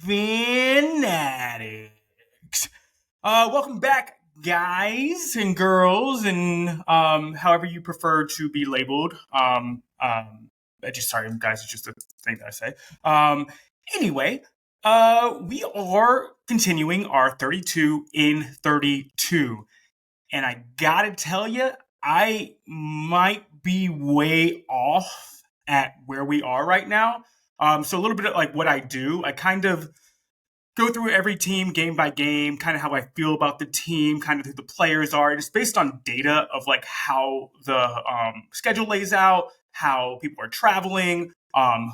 Fanatics. Welcome back, guys and girls, and however you prefer to be labeled. Sorry, guys, it's just a thing that I say. Anyway, we are continuing our 32 in 32, and I gotta tell you, I might be way off at where we are right now. So a little bit of like what I do, I kind of go through every team game by game, kind of how I feel about the team, kind of who the players are. And it's based on data of like how the schedule lays out, how people are traveling,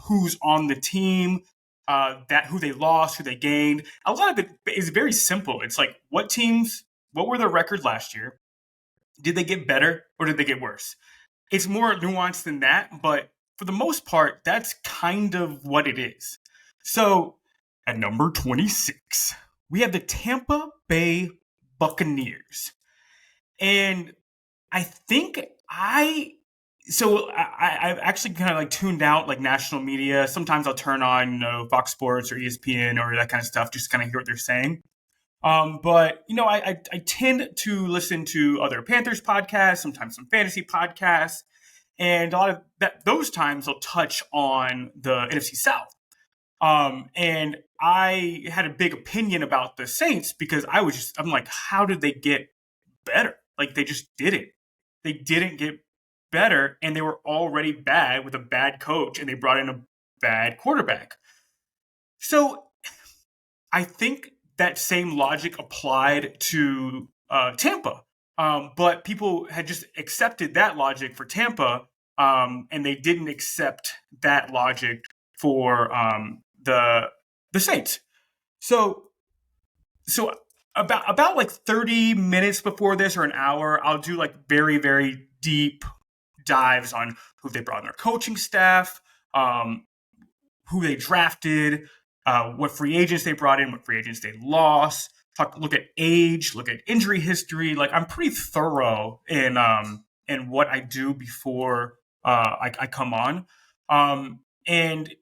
who's on the team, who they lost, who they gained. A lot of it is very simple. It's like what were their record last year? Did they get better or did they get worse? It's more nuanced than that, but for the most part, that's kind of what it is. So at number 26, we have the Tampa Bay Buccaneers. And I think I've actually kind of like tuned out like national media. Sometimes I'll turn on, Fox Sports or ESPN or that kind of stuff, just kind of hear what they're saying. But I tend to listen to other Panthers podcasts, sometimes some fantasy podcasts, and a lot of those times they'll touch on the NFC South. And I had a big opinion about the Saints because I'm like, how did they get better? Like they just didn't. They didn't get better, and they were already bad with a bad coach, and they brought in a bad quarterback. So I think that same logic applied to Tampa. But people had just accepted that logic for Tampa, and they didn't accept that logic for the Saints. So about like 30 minutes before this or an hour, I'll do like very, very deep dives on who they brought in their coaching staff, who they drafted, what free agents they brought in, what free agents they lost. Look at age, look at injury history. Like I'm pretty thorough in what I do before I come on. And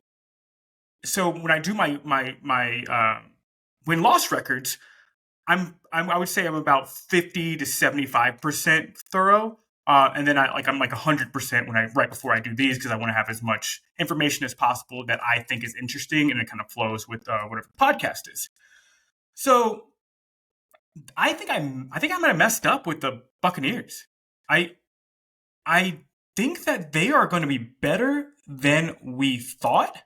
so when I do my win-loss records, I would say I'm about 50 to 75% thorough. And then I'm like 100% right before I do these because I want to have as much information as possible that I think is interesting and it kind of flows with whatever the podcast is. So I think I might have messed up with the Buccaneers. I think that they are going to be better than we thought.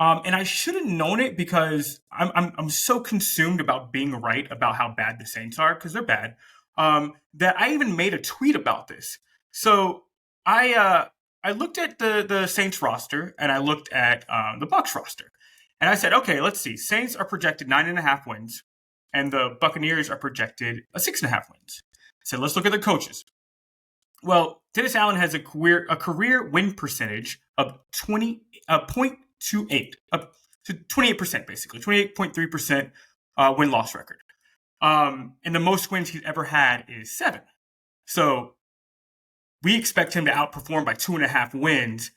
And I should have known it because I'm so consumed about being right about how bad the Saints are because they're bad. That I even made a tweet about this. So I looked at the Saints roster and I looked at the Bucs roster, and I said, okay, let's see. Saints are projected 9.5 wins, and the Buccaneers are projected 6.5 wins. I said, let's look at the coaches. Well, Dennis Allen has a career win percentage of 0.28, up to 28%, basically 28.3% win-loss record. And the most wins he's ever had is 7. So we expect him to outperform by 2.5 wins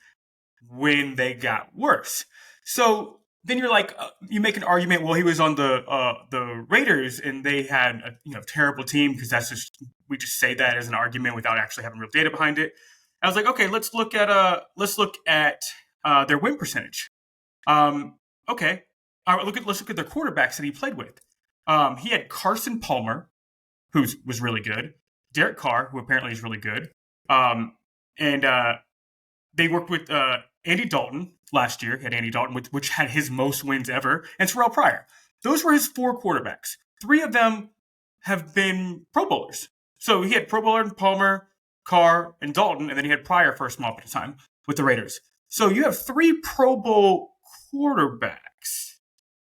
when they got worse. So then you're like, you make an argument. Well, he was on the Raiders and they had a terrible team because we just say that as an argument without actually having real data behind it. I was like, okay, let's look at their win percentage. Okay, let's look at their quarterbacks that he played with. He had Carson Palmer, who was really good, Derek Carr, who apparently is really good, and they worked with Andy Dalton last year. He had Andy Dalton, which had his most wins ever, and Terrell Pryor. Those were his 4 quarterbacks. 3 of them have been Pro Bowlers. So he had Pro Bowler in Palmer, Carr, and Dalton, and then he had Pryor for a small bit of time with the Raiders. So you have 3 Pro Bowl quarterbacks,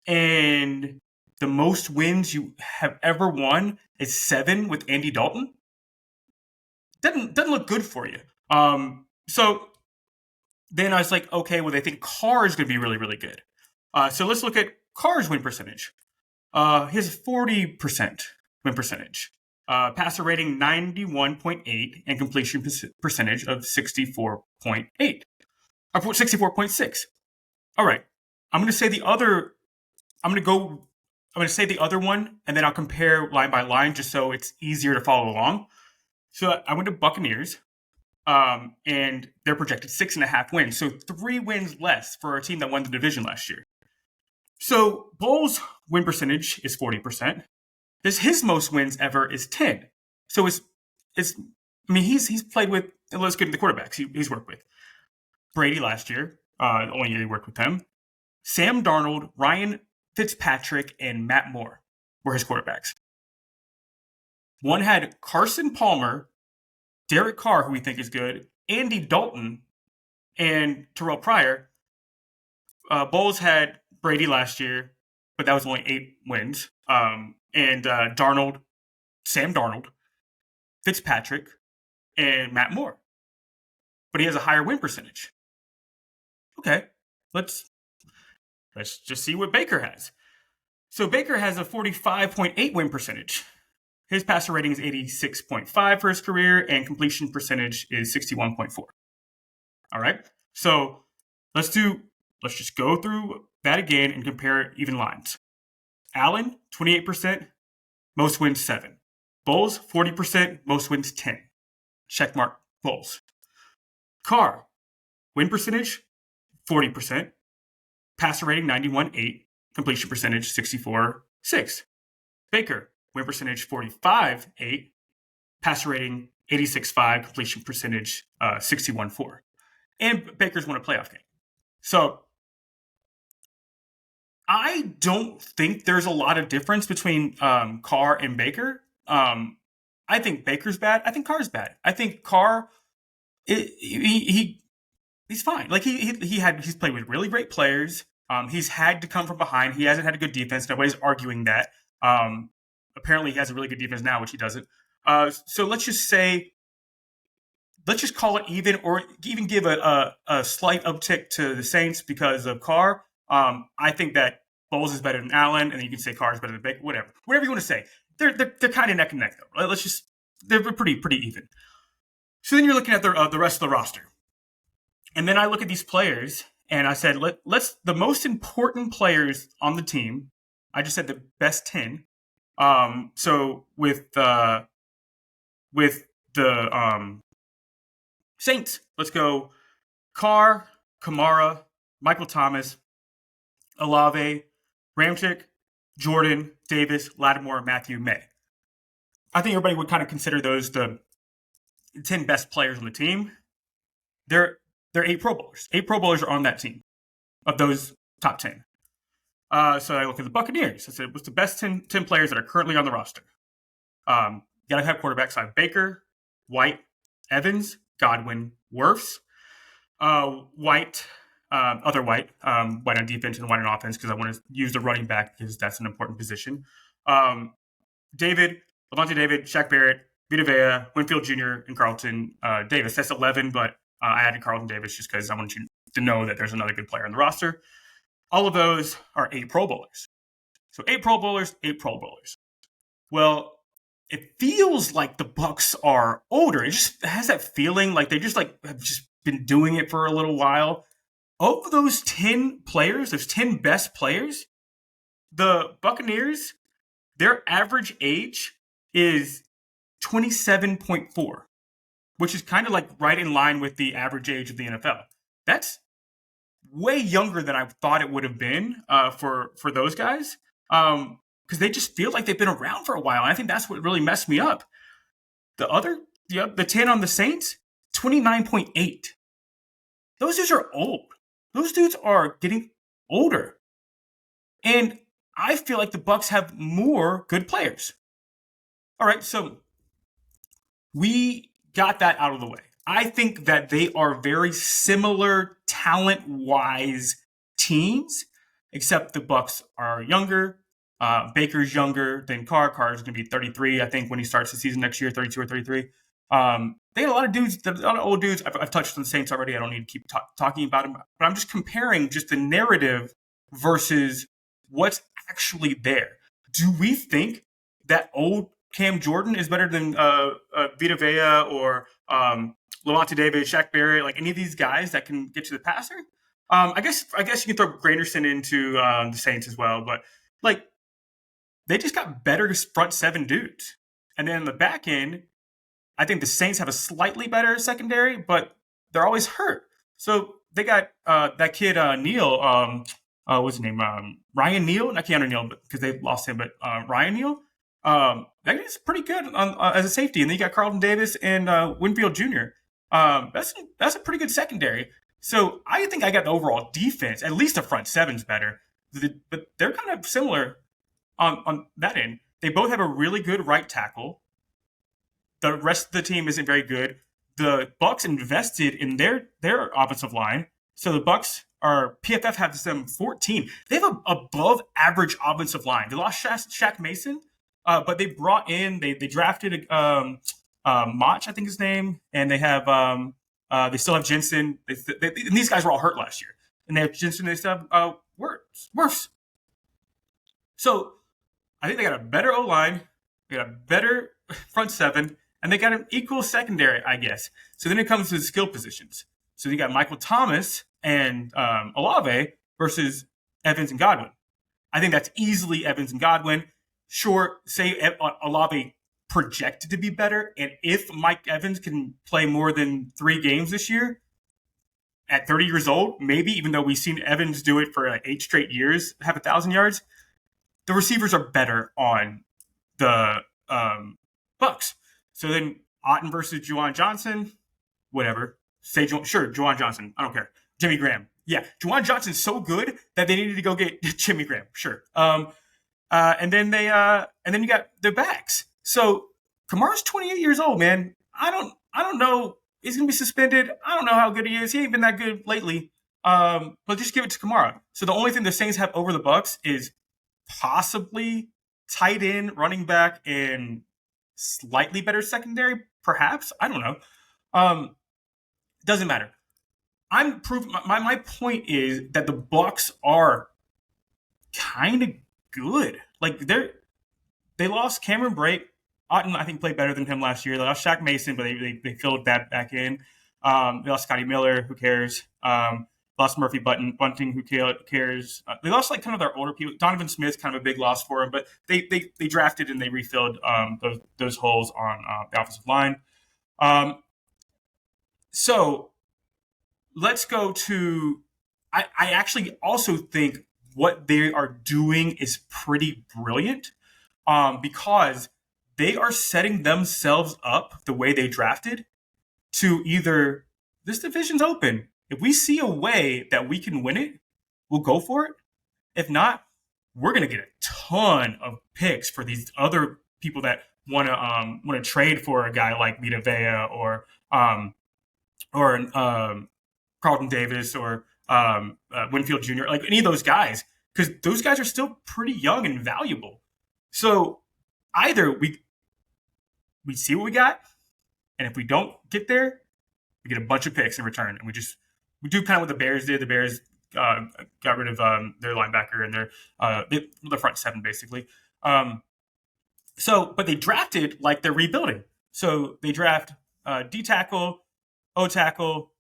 and the most wins you have ever won is 7 with Andy Dalton. Doesn't look good for you. So then I was like, okay, well, they think Carr is going to be really, really good. So let's look at Carr's win percentage. He has 40% win percentage. Passer rating 91.8 and completion percentage of 64.8. 64.6. All right. I'm going to say the other. I'm going to go. I'm going to say the other one, and then I'll compare line by line, just so it's easier to follow along. So I went to Buccaneers, and they're projected 6.5 wins, so 3 wins less for a team that won the division last year. So Bowles' win percentage is 40%. His most wins ever is 10. So it's. I mean, he's played with. Let's get into the quarterbacks he's worked with. Brady last year, the only year he worked with him. Sam Darnold, Ryan Fitzpatrick, and Matt Moore were his quarterbacks. One had Carson Palmer, Derek Carr, who we think is good, Andy Dalton, and Terrell Pryor. Bowles had Brady last year, but that was only 8 wins. And Darnold, Sam Darnold, Fitzpatrick, and Matt Moore. But he has a higher win percentage. Okay, let's just see what Baker has. So Baker has a 45.8 win percentage. His passer rating is 86.5 for his career, and completion percentage is 61.4. All right, so let's just go through that again and compare even lines. Allen, 28%, most wins 7. Bowles, 40%, most wins 10. Checkmark Bowles. Carr, win percentage, 40%. Passer rating, 91.8. Completion percentage, 64.6. Baker, win percentage, 45.8. Passer rating, 86.5. Completion percentage, 61.4. And Baker's won a playoff game. So I don't think there's a lot of difference between Carr and Baker. I think Baker's bad. I think Carr's bad. I think Carr, he's fine. Like he's played with really great players. He's had to come from behind. He hasn't had a good defense. Nobody's arguing that. Apparently, he has a really good defense now, which he doesn't. So let's just call it even, or even give a slight uptick to the Saints because of Carr. I think that Bowles is better than Allen, and then you can say Carr is better than Baker. Whatever you want to say. They're kind of neck and neck though. They're pretty even. So then you're looking at the rest of the roster, and then I look at these players, and I said, let's the most important players on the team. I just said the best 10. So with the Saints, let's go Carr, Kamara, Michael Thomas, Olave, Ramchick, Jordan, Davis, Lattimore, Matthew, May. I think everybody would kind of consider those the 10 best players on the team. They're 8 Pro Bowlers. 8 Pro Bowlers are on that team of those top 10. So I look at the Buccaneers. I said, what's the best 10 players that are currently on the roster? Got to have quarterbacks. I have Baker, White, Evans, Godwin, Wirfs, White, other White, White on defense and White on offense because I want to use the running back because that's an important position. David, Levante David, Shaq Barrett, Vita Vea, Winfield Jr., and Carlton Davis. That's 11, but I added Carlton Davis just because I want you to know that there's another good player on the roster. All of those are 8 Pro Bowlers. So 8 Pro Bowlers, 8 Pro Bowlers. Well, it feels like the Bucs are older. It just has that feeling like they just have just been doing it for a little while. Of those 10 players, those 10 best players, the Buccaneers, their average age is 27.4, which is kind of like right in line with the average age of the NFL. That's way younger than I thought it would have been for those guys because they just feel like they've been around for a while. And I think that's what really messed me up. The 10 on the Saints, 29.8. Those dudes are old. Those dudes are getting older. And I feel like the Bucs have more good players. All right, so we got that out of the way. I think that they are very similar talent-wise teams, except the Bucs are younger. Baker's younger than Carr. Carr is going to be 33, I think, when he starts the season next year, 32 or 33. They got a lot of dudes, a lot of old dudes. I've touched on the Saints already. I don't need to keep talking about them. But I'm just comparing just the narrative versus what's actually there. Do we think that old Cam Jordan is better than Vita Vea or Levante David, Shaq Barrett, like any of these guys that can get to the passer. I guess you can throw Granderson into the Saints as well, but like they just got better front seven dudes, and then on the back end, I think the Saints have a slightly better secondary, but they're always hurt. So they got that kid Neal. What's his name? Ryan Neal, not Keanu Neal, because they lost him, but Ryan Neal. That is pretty good as a safety. And then you got Carlton Davis and Winfield Jr. That's a pretty good secondary. So I think I got the overall defense. At least the front seven's better, but they're kind of similar on that end. They both have a really good right tackle. The rest of the team isn't very good. The Bucks invested in their offensive line, so the Bucks are PFF has them 14. They have a above average offensive line. They lost Shaq Mason, but they brought in they drafted Mach, I think his name, and they have they still have Jensen. And these guys were all hurt last year, and they have Jensen. They still have worse. So I think they got a better O line, they got a better front seven, and they got an equal secondary, I guess. So then it comes to the skill positions. So you got Michael Thomas and Olave versus Evans and Godwin. I think that's easily Evans and Godwin. Sure, say Olave projected to be better, and if Mike Evans can play more than 3 games this year, at 30 years old, maybe, even though we've seen Evans do it for like 8 straight years, have 1,000 yards, the receivers are better on the Bucks. So then Otten versus Juwan Johnson, whatever. Say sure, Juwan Johnson. I don't care. Jimmy Graham. Yeah, Juwan Johnson's so good that they needed to go get Jimmy Graham. Sure. And then you got their backs. So Kamara's 28 years old, man. I don't know. He's gonna be suspended. I don't know how good he is. He ain't been that good lately. But just give it to Kamara. So the only thing the Saints have over the Bucks is possibly tight end, running back, and slightly better secondary, perhaps. I don't know. Doesn't matter. I'm proving my point is that the Bucks are kind of good. Like they lost Cameron Brate. Otten, I think, played better than him last year. They lost Shaq Mason, but they filled that back in. They lost Scotty Miller. Who cares? Lost Murphy Bunting. Who cares? They lost like kind of their older people. Donovan Smith's kind of a big loss for him, but they drafted and they refilled those holes on the offensive line. So let's go to. I actually also think what they are doing is pretty brilliant, because they are setting themselves up the way they drafted to either this division's open. If we see a way that we can win it, we'll go for it. If not, we're gonna get a ton of picks for these other people that want to trade for a guy like Vita Vea or Carlton Davis or Winfield Jr. Like any of those guys, because those guys are still pretty young and valuable. So either we see what we got, and if we don't get there, we get a bunch of picks in return, and we do kind of what the Bears did. The Bears got rid of their linebacker and their front seven basically. But they drafted like they're rebuilding. So they draft D tackle, O tackle,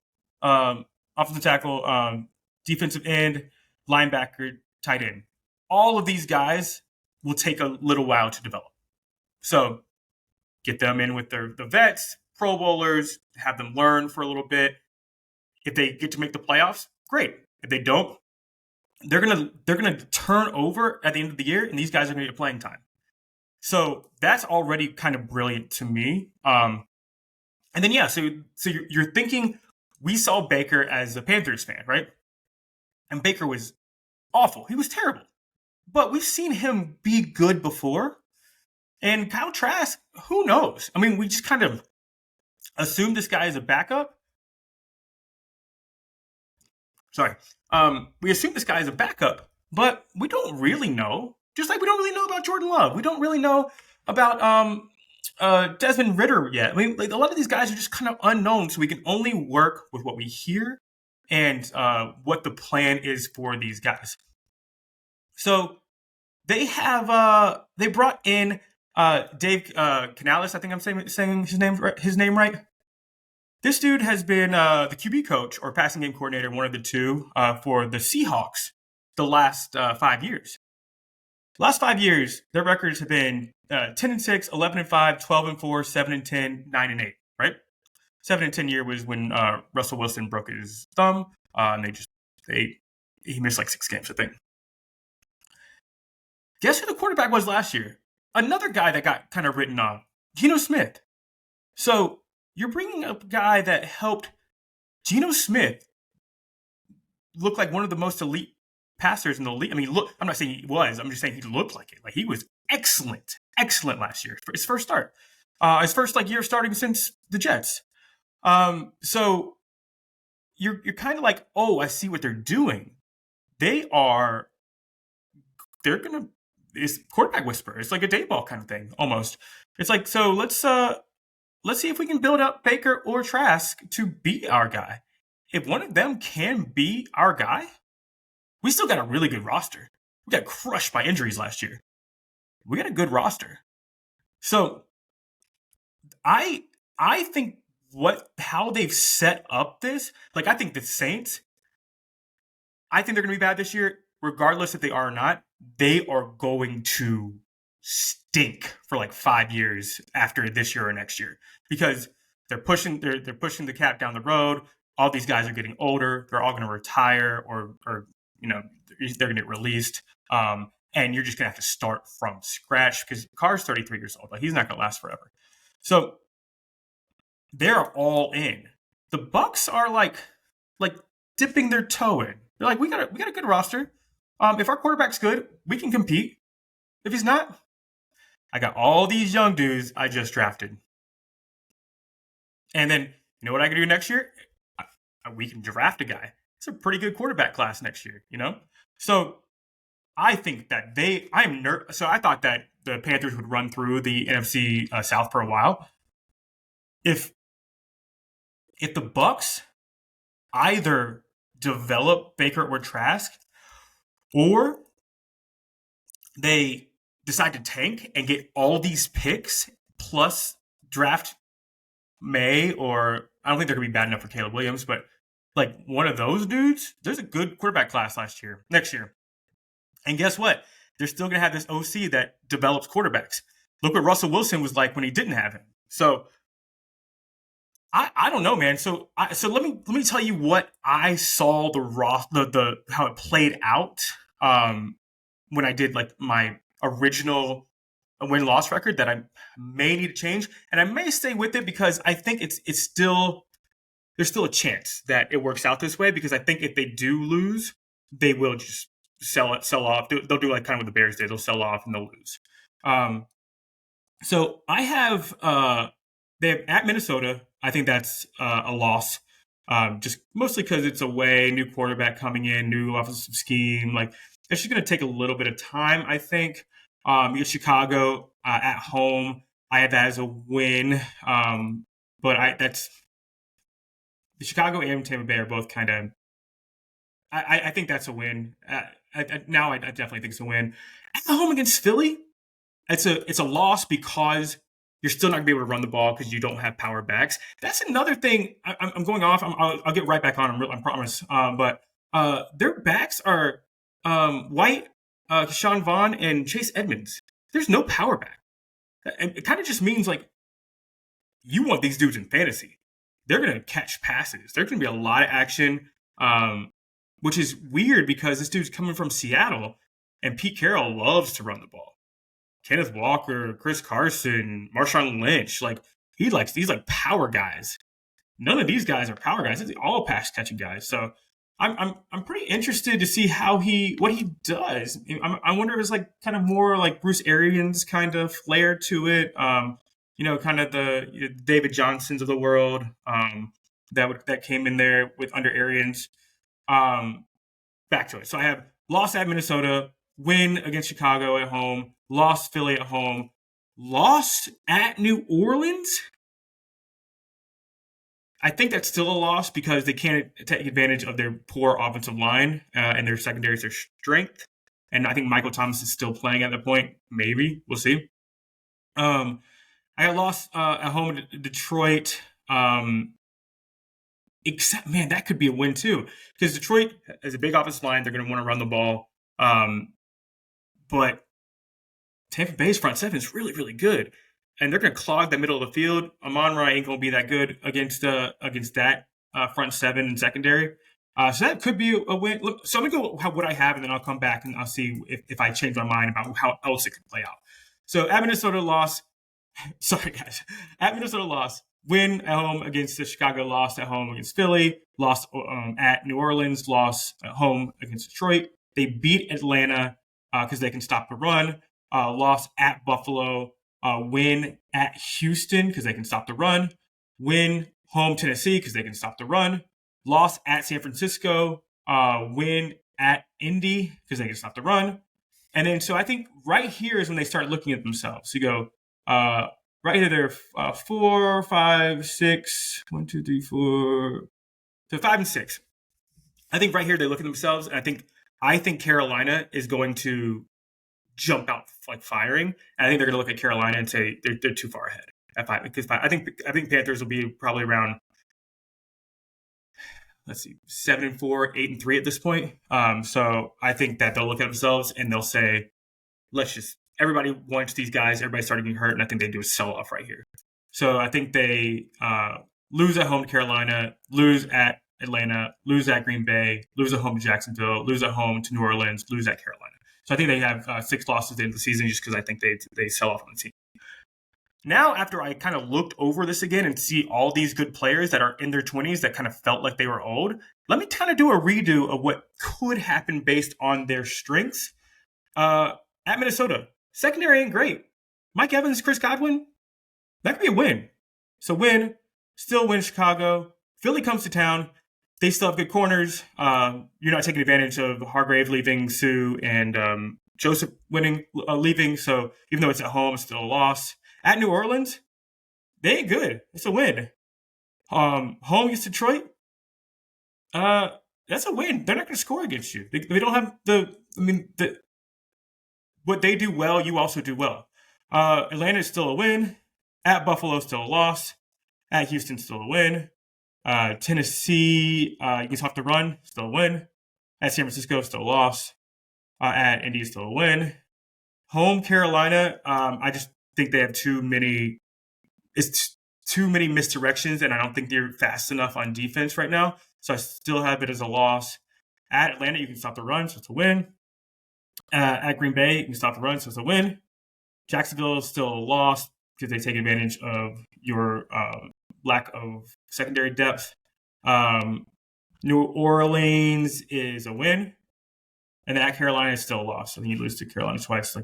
offensive tackle, defensive end, linebacker, tight end. All of these guys will take a little while to develop. So get them in with the vets, Pro Bowlers, have them learn for a little bit. If they get to make the playoffs, great. If they don't, they're gonna turn over at the end of the year, and these guys are gonna get playing time. So that's already kind of brilliant to me. And then so you're thinking we saw Baker as a Panthers fan, right? And Baker was awful. He was terrible. But we've seen him be good before. And Kyle Trask, who knows? I mean, we just kind of assume this guy is a backup. Sorry. We assume this guy is a backup, but we don't really know. Just like we don't really know about Jordan Love. We don't really know about Desmond Ridder yet. I mean, like a lot of these guys are just kind of unknown, so we can only work with what we hear and what the plan is for these guys. So they have they brought in Dave Canales. I think I'm saying his name right. This dude has been the QB coach or passing game coordinator, one of the two, for the Seahawks the last 5 years. The last 5 years, their records have been 10-6, 11-5, 12-4, 7-10, 9-8. Right? 7-10 year was when Russell Wilson broke his thumb, and he missed like 6 games, I think. Guess who the quarterback was last year? Another guy that got kind of written off, Geno Smith. So you're bringing up a guy that helped Geno Smith look like one of the most elite passers in the league. I mean, look, I'm not saying he was. I'm just saying he looked like it. Like he was excellent last year for his first start, his first like year starting since the Jets. So you're kind of like, oh, I see what they're doing. They're gonna. It's quarterback whisper. It's like a day ball kind of thing, almost. It's like, so let's see if we can build up Baker or Trask to be our guy. If one of them can be our guy, we still got a really good roster. We got crushed by injuries last year. We got a good roster. So I think how they've set up this, like I think the Saints, I think they're going to be bad this year, regardless if they are or not. They are going to stink for like 5 years after this year or next year because they're pushing the cap down the road. All these guys are getting older. They're all going to retire or they're going to get released. And you're just going to have to start from scratch because Carr's 33 years old. Like he's not going to last forever. So they're all in. The Bucs are like dipping their toe in. They're like, we got a good roster. If our quarterback's good, we can compete. If he's not, I got all these young dudes I just drafted. And then, you know what I can do next year? We can draft a guy. It's a pretty good quarterback class next year, you know? So I think that so I thought that the Panthers would run through the NFC South for a while. If the Bucs either develop Baker or Trask, or they decide to tank and get all these picks plus draft May, or I don't think they're going to be bad enough for Caleb Williams, but like one of those dudes, there's a good quarterback class next year. And guess what? They're still going to have this OC that develops quarterbacks. Look what Russell Wilson was like when he didn't have him. So I don't know, man. So let me tell you what I saw the how it played out when I did like my original win-loss record that I may need to change, and I may stay with it because I think it's still there's still a chance that it works out this way because I think if they do lose, they will just sell off. They'll do like kind of what the Bears did. They'll sell off and they'll lose. So I have they have at Minnesota. I think that's a loss. Just mostly because it's away, new quarterback coming in, new offensive scheme. Like it's just going to take a little bit of time, I think. You get Chicago at home. I have that as a win, but that's the Chicago and Tampa Bay are both kind of. I think that's a win. I definitely think it's a win. At home against Philly, it's a loss because you're still not going to be able to run the ball because you don't have power backs. That's another thing. I'm going off. I'll get right back on. I promise. But their backs are White, Sean Vaughn, and Chase Edmonds. There's no power back. And it kind of just means like you want these dudes in fantasy. They're going to catch passes. There's going to be a lot of action, which is weird because this dude's coming from Seattle, and Pete Carroll loves to run the ball. Kenneth Walker, Chris Carson, Marshawn Lynch, like these like power guys. None of these guys are power guys. They're all pass catching guys. So I'm pretty interested to see what he does. I wonder if it's like kind of more like Bruce Arians kind of flair to it. Kind of the David Johnsons of the world that came in there with under Arians. Back to it. So I have lost at Minnesota, win against Chicago at home, lost Philly at home, lost at New Orleans. I think that's still a loss because they can't take advantage of their poor offensive line and their secondary is their strength. And I think Michael Thomas is still playing at that point. Maybe. We'll see. I got lost at home to Detroit. Except, man, that could be a win too. Because Detroit has a big offensive line. They're going to want to run the ball. But Tampa Bay's front seven is really, really good. And they're going to clog the middle of the field. Amon-Ra ain't going to be that good against that front seven and secondary. So that could be a win. Look, so I'm going to go what I have, and then I'll come back and I'll see if I change my mind about how else it could play out. So at Minnesota loss, sorry guys, at Minnesota loss, win at home against the Chicago, lost at home against Philly, lost at New Orleans, lost at home against Detroit. They beat Atlanta because they can stop the run. Loss at Buffalo, win at Houston because they can stop the run, win home Tennessee because they can stop the run, loss at San Francisco, win at Indy because they can stop the run. And then, so I think right here is when they start looking at themselves. You go, right here, they're 4, 5, 6, 1, 2, 3, 4. So 5 and 6. I think right here they look at themselves, and I think Carolina is going to jump out like firing. And I think they're going to look at Carolina and say they're too far ahead at 5. Because I think Panthers will be probably around, let's see, 7-4, 8-3 at this point. So I think that they'll look at themselves and they'll say, everybody wants these guys. Everybody's starting to get hurt, and I think they do a sell-off right here. So I think they lose at home to Carolina, lose at Atlanta, lose at Green Bay, lose at home to Jacksonville, lose at home to New Orleans, lose at Carolina. So I think they have 6 losses at the end of the season just because I think they sell off on the team. Now, after I kind of looked over this again and see all these good players that are in their 20s that kind of felt like they were old, let me kind of do a redo of what could happen based on their strengths. At Minnesota, secondary ain't great. Mike Evans, Chris Godwin, that could be a win. So still win Chicago. Philly comes to town. They still have good corners. You're not taking advantage of Hargrave leaving, Sue, and Joseph leaving. So even though it's at home, it's still a loss. At New Orleans, they ain't good. It's a win. Home against Detroit, that's a win. They're not going to score against you. They don't have what they do well, you also do well. Atlanta is still a win. At Buffalo, still a loss. At Houston, still a win. Tennessee, you can stop the run, still a win. At San Francisco, still a loss. At Indy, still a win. Home Carolina, I just think they have too many misdirections, and I don't think they're fast enough on defense right now. So I still have it as a loss. At Atlanta, you can stop the run, so it's a win. At Green Bay, you can stop the run, so it's a win. Jacksonville is still a loss because they take advantage of your lack of secondary depth. New Orleans is a win. And then at Carolina is still a loss. I think you lose to Carolina twice,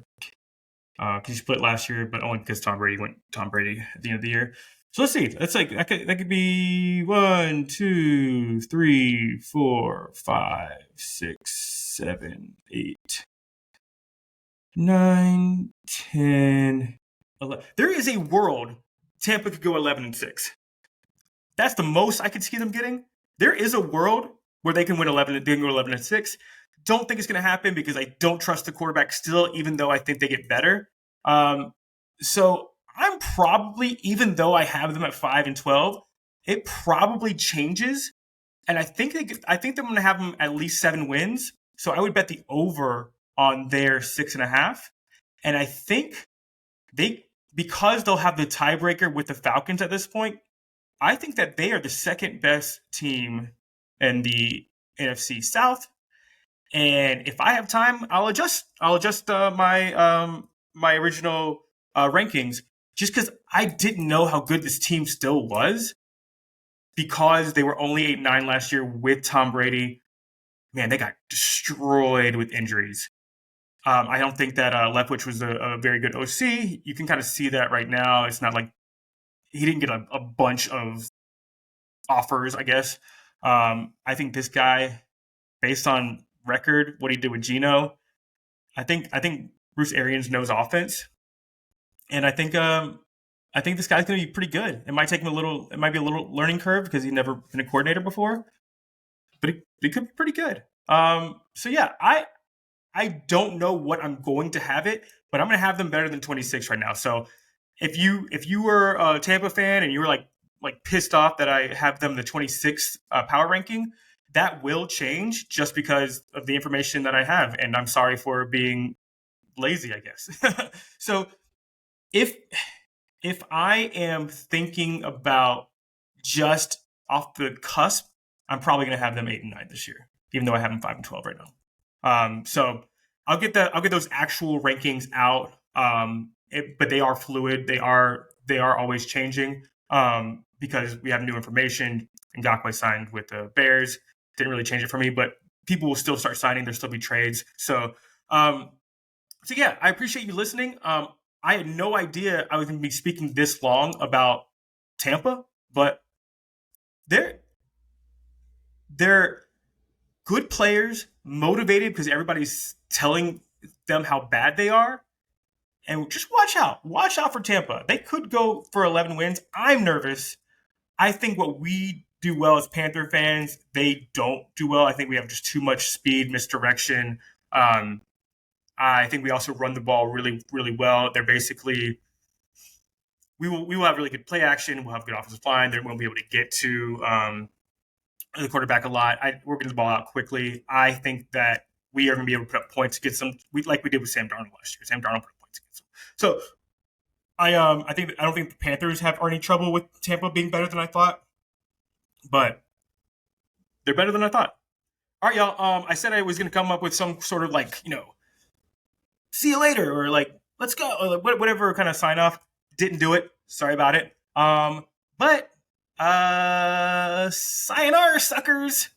because you split last year, but only because Tom Brady went Tom Brady at the end of the year. So let's see. That's that could be 1, 2, 3, 4, 5, 6, 7, 8, 9, 10, 11. There is a world Tampa could go 11-6. That's the most I could see them getting. There is a world where they can win 11. They can go 11-6. Don't think it's going to happen because I don't trust the quarterback still, even though I think they get better. So I'm probably, even though I have them at 5-12, it probably changes. And I think they're going to have them at least 7 wins. So I would bet the over on their 6.5. And I think because they'll have the tiebreaker with the Falcons at this point, I think that they are the second best team in the NFC South. And if I have time, I'll adjust my original rankings, just because I didn't know how good this team still was, because they were only 8-9 last year with Tom Brady. Man, they got destroyed with injuries. I don't think that Leftwich was a very good OC. You can kind of see that right now. It's not like he didn't get a bunch of offers, I guess. I think this guy, based on record, what he did with Geno, I think Bruce Arians knows offense, and I think this guy's going to be pretty good. It might take him it might be a little learning curve because he's never been a coordinator before, but it could be pretty good. So yeah, I don't know what I'm going to have it, but I'm going to have them better than 26 right now. So if you were a Tampa fan and you were like, like pissed off that I have them the 26th power ranking. That will change just because of the information that I have, and I'm sorry for being lazy, I guess. So if if I am thinking about just off the cusp, I'm probably going to have them 8 and 9 this year, even though I have them 5 and 12 right now. So I'll get those actual rankings out. But they are fluid. They are always changing. Because we have new information. Ngakwe signed with the Bears. Didn't really change it for me, but people will still start signing. There'll still be trades. Um, so yeah, I appreciate you listening. I had no idea I was going to be speaking this long about Tampa, but they're they're good players, motivated because everybody's telling them how bad they are. And just watch out. Watch out for Tampa. They could go for 11 wins. I'm nervous. I think what we do well as Panther fans, they don't do well. I think we have just too much speed, misdirection. Um, I think we also run the ball really, really well. They're basically we will have really good play action. We'll have good offensive line. They won't be able to get to the quarterback a lot. We're getting the ball out quickly. I think that we are going to be able to put up points against them, like we did with Sam Darnold last year. Sam Darnold put up points against them. So I don't think the Panthers have any trouble with Tampa being better than I thought, but they're better than I thought. All right, y'all. I said I was going to come up with some sort of like see you later or like let's go or like whatever kind of sign off. Didn't do it. Sorry about it. But sayonara, suckers.